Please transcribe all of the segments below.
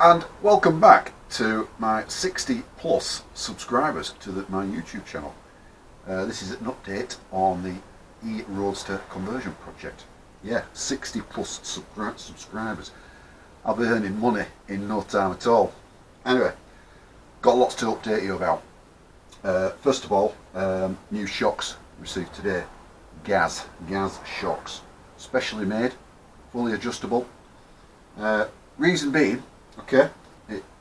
And welcome back to my 60 plus subscribers to my YouTube channel. This is an update on the Roadster conversion project. Yeah, 60 plus subscribers. I'll be earning money in no time at all. Anyway, got lots to update you about. First of all, new shocks received today. Gaz shocks, specially made, fully adjustable. Reason being, okay,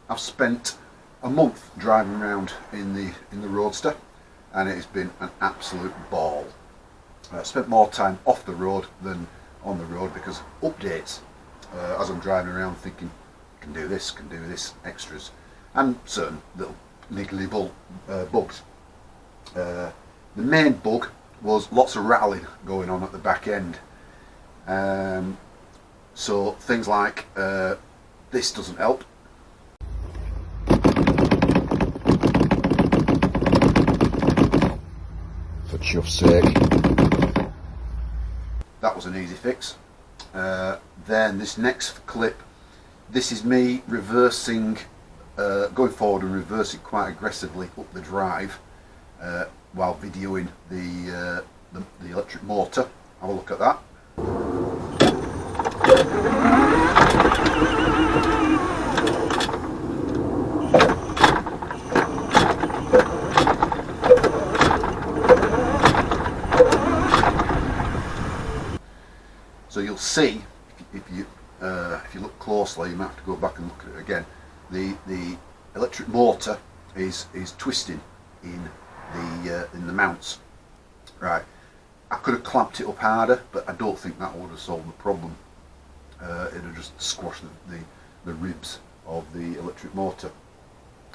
I've spent a month driving around in the Roadster, and it has been an absolute ball. I spent more time off the road than on the road because updates, as I'm driving around thinking, can do this, extras, and certain little niggly bugs. The main bug was lots of rattling going on at the back end. So things like this doesn't help. For chuff's sake. That was an easy fix. Then this next clip, this is me reversing, going forward and reversing quite aggressively up the drive while videoing the electric motor. Have a look at that. So you'll see, if you look closely, you might have to go back and look at it again. The electric motor is twisting in the mounts. Right. I could have clamped it up harder, but I don't think that would have solved the problem. It would have just squashed the ribs of the electric motor.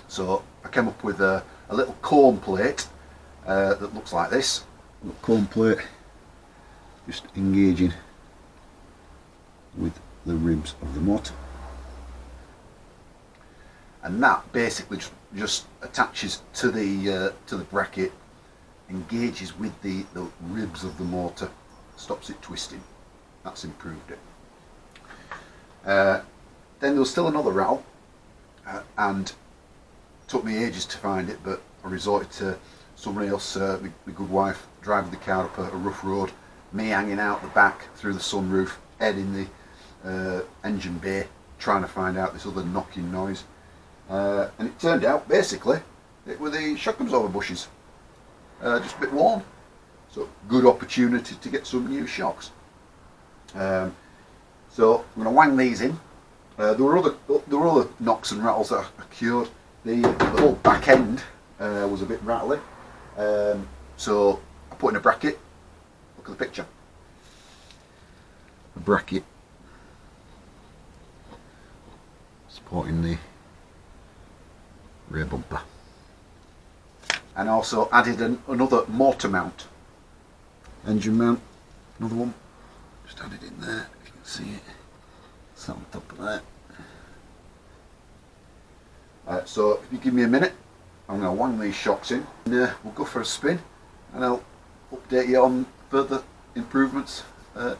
So I came up with a little cone plate that looks like this. A little cone plate just engaging with the ribs of the motor, and that basically just attaches to the bracket, engages with the ribs of the motor, stops it twisting. That's improved it. Then there was still another rattle, and it took me ages to find it, but I resorted to somebody else, my good wife, driving the car up a rough road, me hanging out the back through the sunroof, head in the engine bay, trying to find out this other knocking noise, and it turned out basically it were the shock absorber bushes, just a bit worn. So good opportunity to get some new shocks. So I'm going to wang these in. There were other knocks and rattles that I cured. The whole back end was a bit rattly, so I put in a bracket. Look at the picture. A bracket supporting the rear bumper, and also added another motor mount, engine mount, another one, just added in there, if you can see it. It's on top of that. So if you give me a minute, I'm going to wang these shocks in, and we'll go for a spin, and I'll update you on further improvements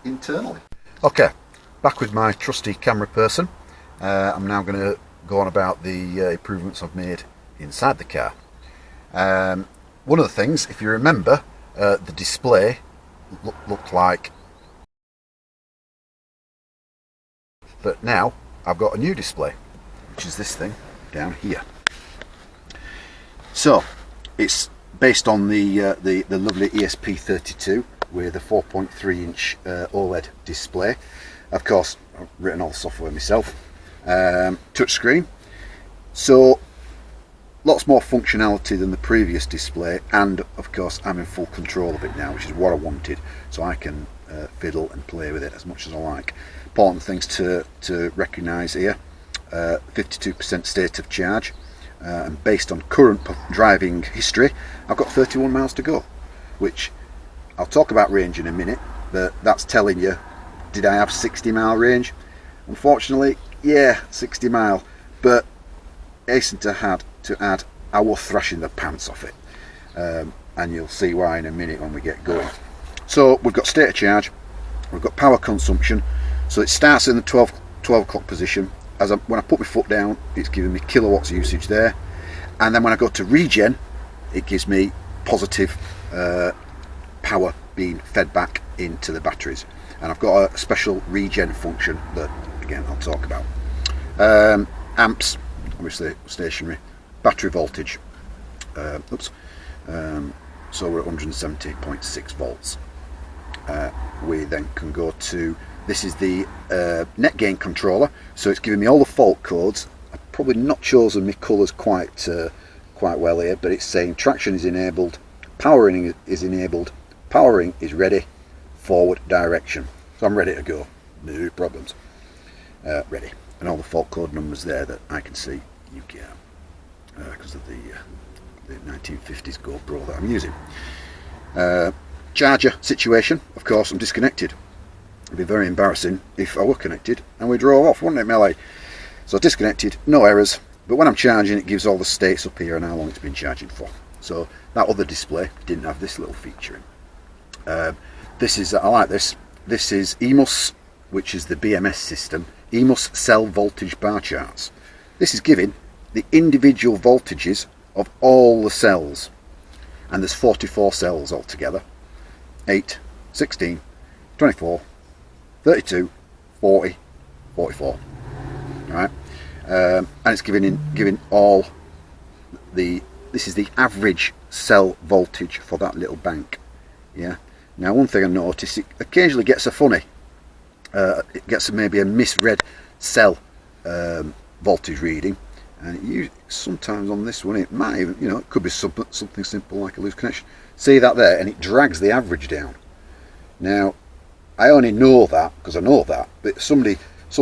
internally. Okay, back with my trusty camera person. I'm now going to go on about the improvements I've made inside the car. One of the things, if you remember, the display looked like, but now I've got a new display, which is this thing down here. So it's based on the lovely ESP32 with a 4.3 inch OLED display. Of course, I've written all the software myself. Touchscreen, so lots more functionality than the previous display, and of course I'm in full control of it now, which is what I wanted, so I can fiddle and play with it as much as I like. Important things to recognise here: 52% state of charge, and based on current driving history, I've got 31 miles to go, which I'll talk about range in a minute, but that's telling you, did I have 60-mile range? Unfortunately, yeah, 60 mile, but hasten to add, I was thrashing the pants off it, and you'll see why in a minute when we get going. So we've got state of charge, we've got power consumption, so it starts in the 12 o'clock position when I put my foot down, it's giving me kilowatts usage there, and then when I go to regen, it gives me positive power being fed back into the batteries. And I've got a special regen function that, again, I'll talk about. Amps, obviously stationary. Battery voltage, so we're at 170.6 volts. We then can go to, this is the net gain controller, so it's giving me all the fault codes. I've probably not chosen my colours quite well here, but it's saying traction is enabled, powering is enabled, powering is ready, forward direction. So I'm ready to go, no problems. Ready, and all the fault code numbers there that I can see you can, because of the 1950s GoPro that I'm using. Charger situation, of course, I'm disconnected. It'd be very embarrassing if I were connected and we drove off, wouldn't it, melee? So disconnected, no errors, but when I'm charging, it gives all the states up here and how long it's been charging for. So that other display didn't have this little feature in. This is, I like this. This is EMOS, which is the BMS system, EMOS cell voltage bar charts. This is giving the individual voltages of all the cells, and there's 44 cells altogether. 8, 16, 24, 32, 40, 44. Right, and it's giving all the, this is the average cell voltage for that little bank. Yeah. Now, one thing I noticed, it occasionally gets a funny, it gets maybe a misread cell voltage reading, and sometimes on this one it might even, it could be something simple like a loose connection. See that there, and it drags the average down. Now, I only know that because I know that, but some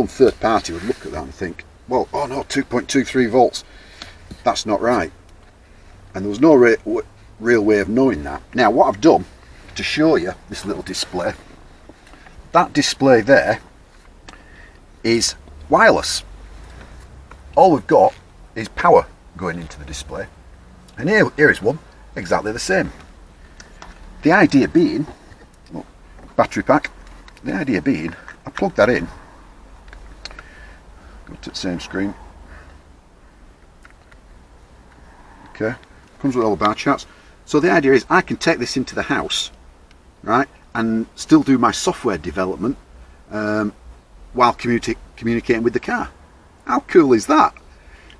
third party would look at that and think, well, oh no, 2.23 volts, that's not right. And there was no real way of knowing that. Now, what I've done to show you this little display, that display there is wireless. All we've got is power going into the display, and here is one exactly the same. The idea being, look, battery pack, the idea being, I plug that in, go to the same screen, okay, comes with all the bar charts. So the idea is I can take this into the house, right, and still do my software development while communicating with the car. How cool is that?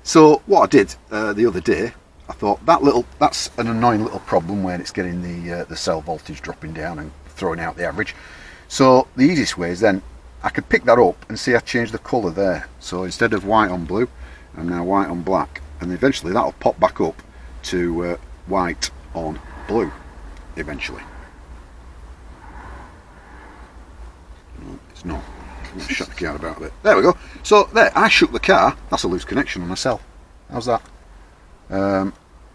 So what I did the other day, I thought that's an annoying little problem when it's getting the cell voltage dropping down and throwing out the average. So the easiest way is then I could pick that up and see I changed the colour there. So instead of white on blue, I'm now white on black, and eventually that'll pop back up to white on blue eventually. No, it's not. I'm going to shut the car about a bit. There we go. So there, I shook the car. That's a loose connection on my cell. How's that? And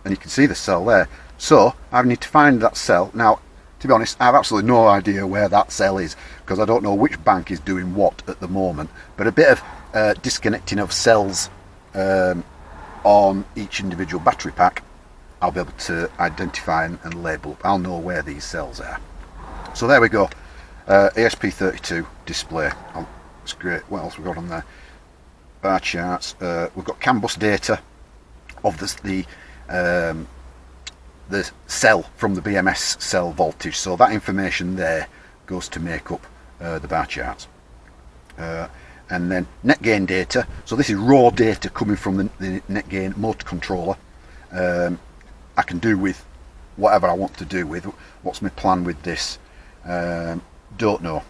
you can see the cell there. So I need to find that cell. Now, to be honest, I have absolutely no idea where that cell is, because I don't know which bank is doing what at the moment. But a bit of disconnecting of cells on each individual battery pack, I'll be able to identify and label. I'll know where these cells are. So there we go. ESP32 display. It's great. What else we've got on there? Bar charts. We've got CAN bus data of the cell from the BMS cell voltage. So that information there goes to make up the bar charts. And then net gain data. So this is raw data coming from the net gain motor controller. I can do with whatever I want to do with. What's my plan with this? Don't know,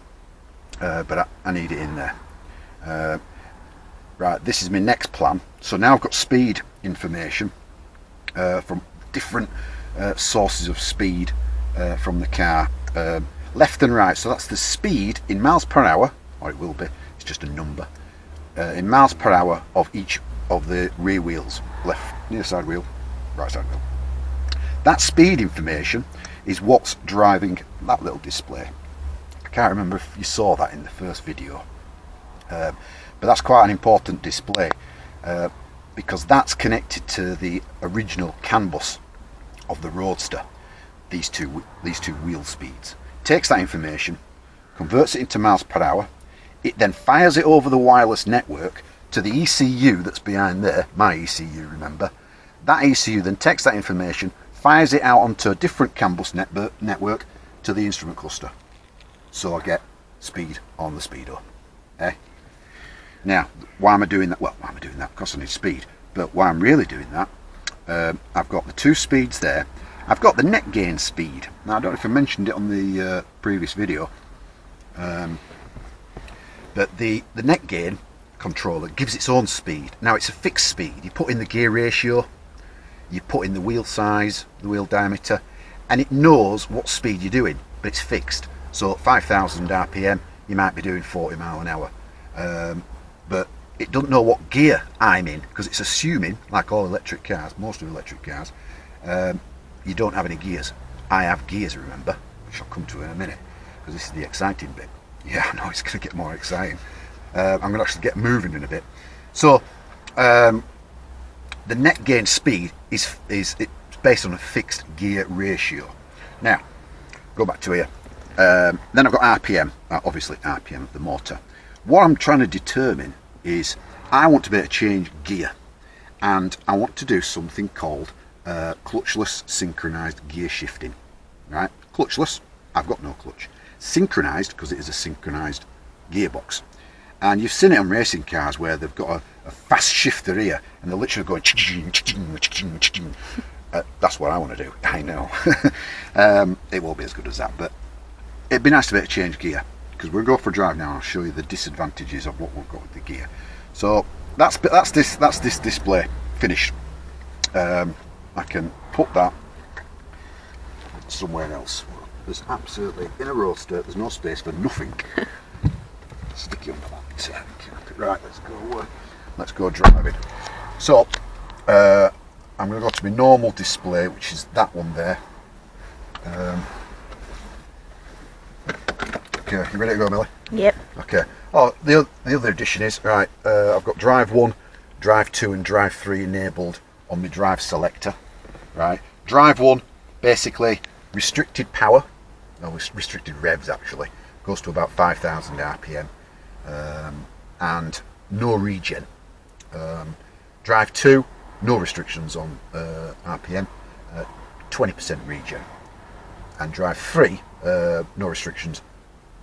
but I need it in there. Right, this is my next plan. So now I've got speed information from different sources of speed from the car, left and right. So that's the speed in miles per hour, or it will be, it's just a number, in miles per hour of each of the rear wheels, left near side wheel, right side wheel. That speed information is what's driving that little display. I can't remember if you saw that in the first video, but that's quite an important display because that's connected to the original CAN bus of the Roadster. These two wheel speeds. Takes that information, converts it into miles per hour. It then fires it over the wireless network to the ECU that's behind there, my ECU, remember. That ECU then takes that information, fires it out onto a different CAN bus network to the instrument cluster. So I get speed on the speedo. Eh? Now, why am I doing that? Well, why am I doing that? Because I need speed. But why I'm really doing that, I've got the two speeds there. I've got the net gain speed. Now, I don't know if I mentioned it on the previous video, but the net gain controller gives its own speed. Now, it's a fixed speed. You put in the gear ratio, you put in the wheel size, the wheel diameter, and it knows what speed you're doing, but it's fixed. So at 5,000 RPM, you might be doing 40 mile an hour. But it doesn't know what gear I'm in, because it's assuming, like all electric cars, most of electric cars, you don't have any gears. I have gears, remember, which I'll come to in a minute, because this is the exciting bit. Yeah, I know, it's going to get more exciting. I'm going to actually get moving in a bit. So the net gain speed is it's based on a fixed gear ratio. Now, go back to here. Then I've got RPM, obviously RPM of the motor. What I'm trying to determine is I want to be able to change gear, and I want to do something called clutchless synchronized gear shifting. Right? Clutchless, I've got no clutch. Synchronized, because it is a synchronized gearbox. And you've seen it on racing cars where they've got a fast shifter here, and they're literally going that's what I want to do. I know. It won't be as good as that, but it'd be nice to be able to change gear, because we'll go for a drive now and I'll show you the disadvantages of what we've got with the gear. So that's this display finished. I can put that somewhere else. There's absolutely, in a Roadster, there's no space for nothing. Stick it under that. Right, let's go driving. So I'm going to go to my normal display, which is that one there. Okay, you ready to go, Millie? Yep. Okay. Oh, the other addition is, right, I've got drive 1, drive 2 and drive 3 enabled on my drive selector. Right. Drive 1, basically restricted power, no, restricted revs actually, goes to about 5,000 RPM, and no regen. Drive 2, no restrictions on RPM, 20% regen. And drive 3, no restrictions,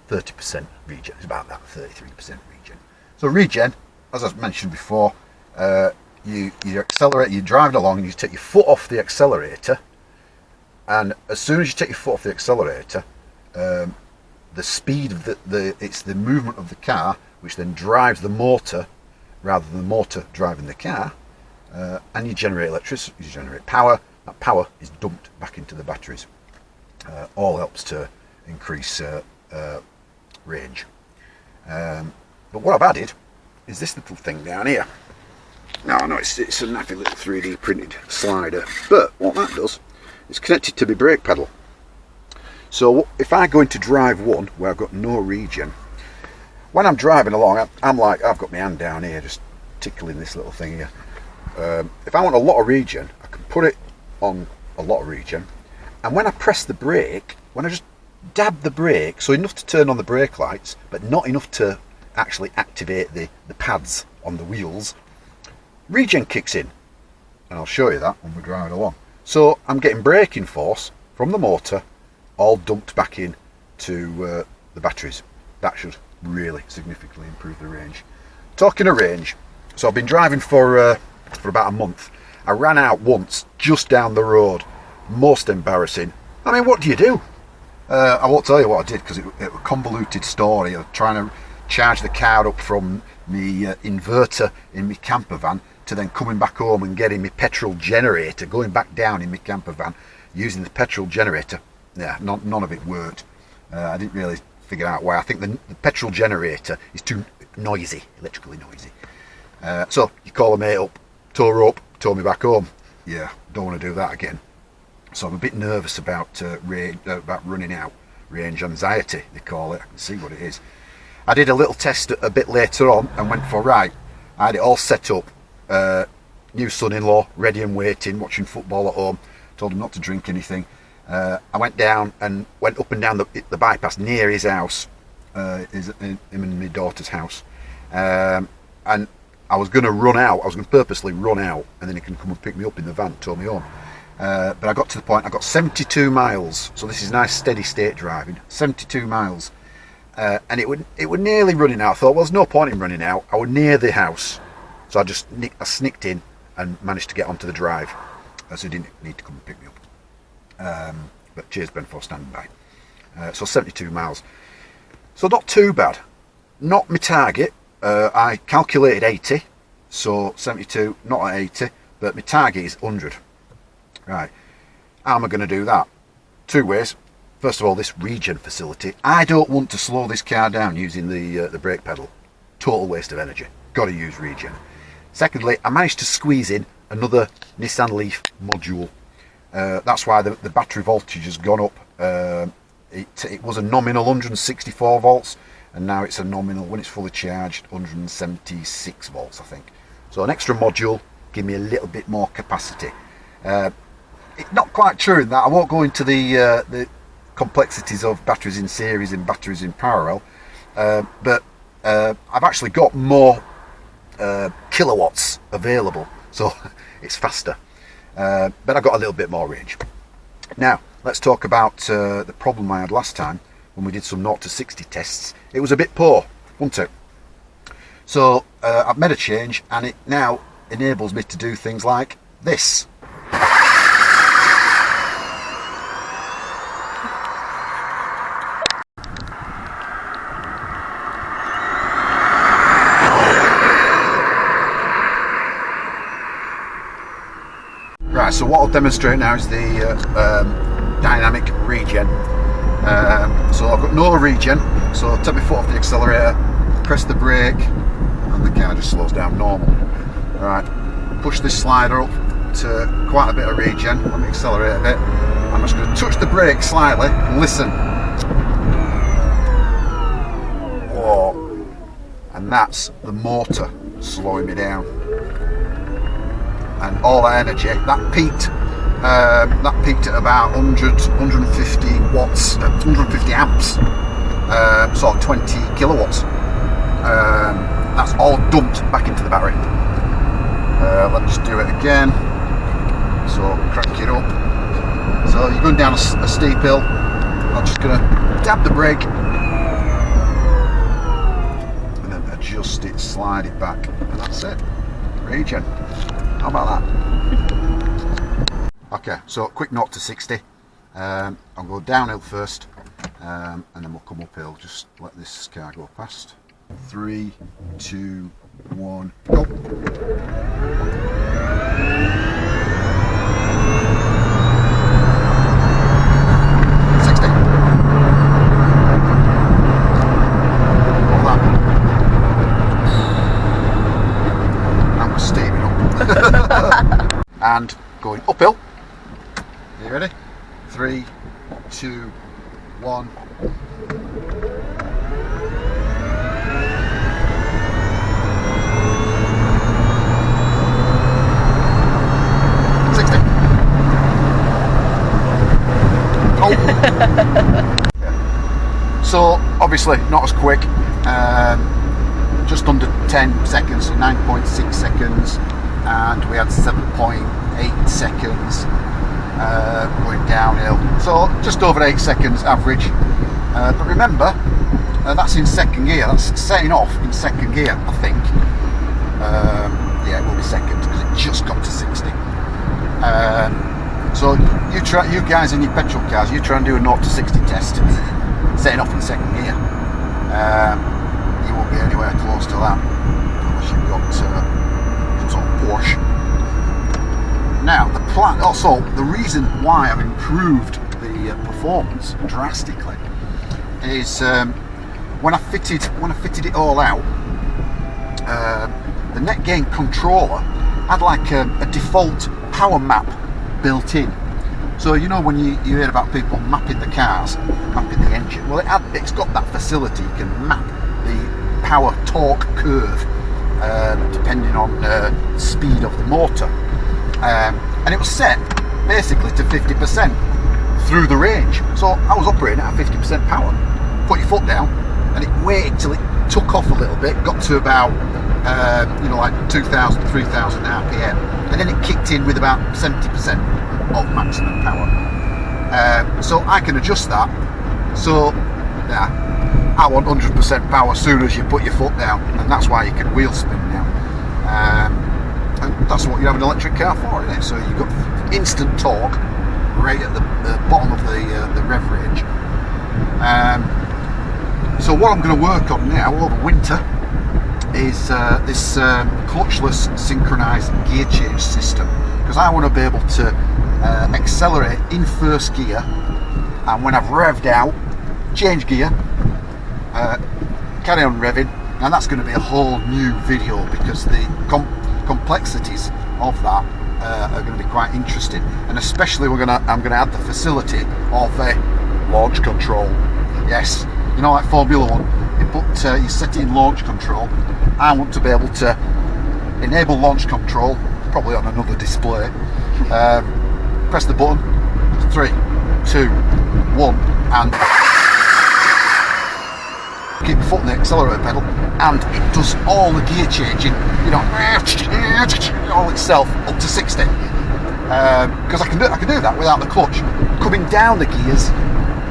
30% regen. It's about that, 33% regen. So regen, as I mentioned before, you accelerate, you're driving along and you take your foot off the accelerator, and as soon as you take your foot off the accelerator, the speed of it's the movement of the car which then drives the motor rather than the motor driving the car, and you generate electricity, you generate power. That power is dumped back into the batteries. All helps to increase range. But what I've added is this little thing down here. Now I know it's a naffy little 3D printed slider, but what that does, it's connected to my brake pedal. So if I go into drive 1 where I've got no regen, when I'm driving along, I'm like, I've got my hand down here just tickling this little thing here. If I want a lot of regen, I can put it on a lot of regen, and when I press the brake, when I just dab the brake, so enough to turn on the brake lights but not enough to actually activate the pads on the wheels, regen kicks in, and I'll show you that when we're driving along. So I'm getting braking force from the motor all dumped back in to the batteries. That should really significantly improve the range. Talking of range, so I've been driving for about a month. I ran out once just down the road. Most embarrassing. I mean, what do you do? I won't tell you what I did, because it was a convoluted story of trying to charge the car up from the inverter in my camper van to then coming back home and getting my petrol generator, going back down in my camper van using the petrol generator. Yeah, none of it worked. I didn't really figure out why. I think the petrol generator is too noisy, electrically noisy. So you call a mate up, tow her up, tow me back home. Yeah, don't want to do that again. So I'm a bit nervous about running out. Range anxiety, they call it. I can see what it is. I did a little test a bit later on and went for, right, I had it all set up. New son-in-law, ready and waiting, watching football at home. Told him not to drink anything. I went down and went up and down the bypass near his house, him and my daughter's house. And I was going to run out. I was going to purposely run out, and then he can come and pick me up in the van, tow me home. But I got to the point. I got 72 miles. So this is nice steady state driving. 72 miles, and it would nearly running out. I thought, well, there's no point in running out. I was near the house, so I sneaked in and managed to get onto the drive. So he didn't need to come and pick me up. But cheers, Ben, for standing by. So 72 miles. So not too bad. Not my target. I calculated 80. So 72, not at 80. But my target is 100. Right. How am I going to do that? Two ways. First of all, this regen facility. I don't want to slow this car down using the brake pedal. Total waste of energy. Got to use regen. Secondly, I managed to squeeze in another Nissan Leaf module. That's why the battery voltage has gone up. It was a nominal 164 volts, and now it's a nominal, when it's fully charged, 176 volts, I think. So an extra module give me a little bit more capacity. It's not quite true in that I won't go into the complexities of batteries in series and batteries in parallel, but I've actually got more kilowatts available, so it's faster. But I got a little bit more range. Now let's talk about the problem I had last time when we did some 0 to 60 tests. It was a bit poor, wasn't it? So I've made a change, and it now enables me to do things like this. Right, so what I'll demonstrate now is the dynamic regen. So I've got no regen, so I'll take my foot off the accelerator, press the brake, and the car just slows down normal. Right, push this slider up to quite a bit of regen. Let me accelerate a bit. I'm just going to touch the brake slightly and listen. Whoa. And that's the motor slowing me down. And all that energy, that peaked at about 150 watts, 150 amps, so 20 kilowatts. That's all dumped back into the battery. Let's do it again. So crank it up. So you're going down a steep hill. I'm just going to dab the brake and then adjust it, slide it back, and that's it. Regen. How about that? Okay, so quick 0 to 60. I'll go downhill first, and then we'll come uphill. Just let this car go past. 3, 2, 1, go. And going uphill. Are you ready? 3, 2, 1. Yeah. So obviously not as quick. Just under 10 seconds, 9.6 seconds. And we had 7.8 seconds going downhill, so just over 8 seconds average. But remember, that's in second gear. That's setting off in second gear, I think. Yeah, it will be second because it just got to 60. So you guys in your petrol cars, you try and do a 0 to 60 test, setting off in second gear. You won't be anywhere close to that unless you've got some Porsche. Now the plan, also the reason why I've improved the performance drastically is when I fitted it all out, the net gain controller had like a default power map built in. So you know when you hear about people mapping the cars, mapping the engine, well it's got that facility. You can map the power torque curve depending on the speed of the motor, and it was set basically to 50% through the range. So I was operating at 50% power. Put your foot down and it waited till it took off a little bit, got to about you know, like 2,000, 3,000 RPM, and then it kicked in with about 70% of maximum power. So I can adjust that. So yeah, I want 100% power as soon as you put your foot down, and that's why you can wheel spin now. And that's what you have an electric car for, isn't it? So you've got instant torque right at the bottom of the rev range. So what I'm going to work on now over winter is this clutchless synchronized gear change system, because I want to be able to accelerate in first gear, and when I've revved out, change gear, carry on revving, and that's going to be a whole new video, because the complexities of that are going to be quite interesting, and especially I'm going to add the facility of a launch control. Yes, you know, like Formula 1, you set in launch control. I want to be able to enable launch control, probably on another display. Press the button, 3, 2, 1, and keep your foot on the accelerator pedal, and it does all the gear changing, you know, all itself up to 60. Because I can do that without the clutch. Coming down the gears,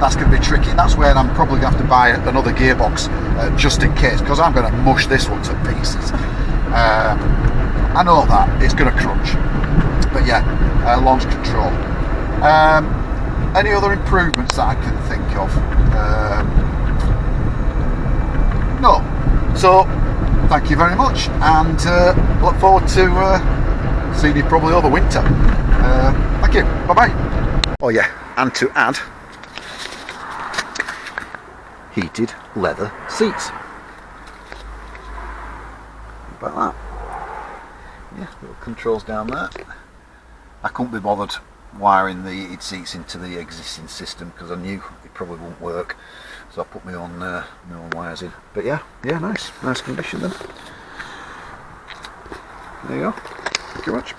that's going to be tricky. That's where I'm probably going to have to buy another gearbox just in case, because I'm going to mush this one to pieces. I know that it's going to crunch, but yeah, launch control. Any other improvements that I can think of? No. So thank you very much, and look forward to seeing you probably over winter. Thank you. Bye bye. Oh yeah, and to add, heated leather seats. About that. Yeah, little controls down there. I couldn't be bothered wiring the heated seats into the existing system because I knew it probably wouldn't work, so I put my own wires in. But yeah, nice condition then. There you go. Thank you very much.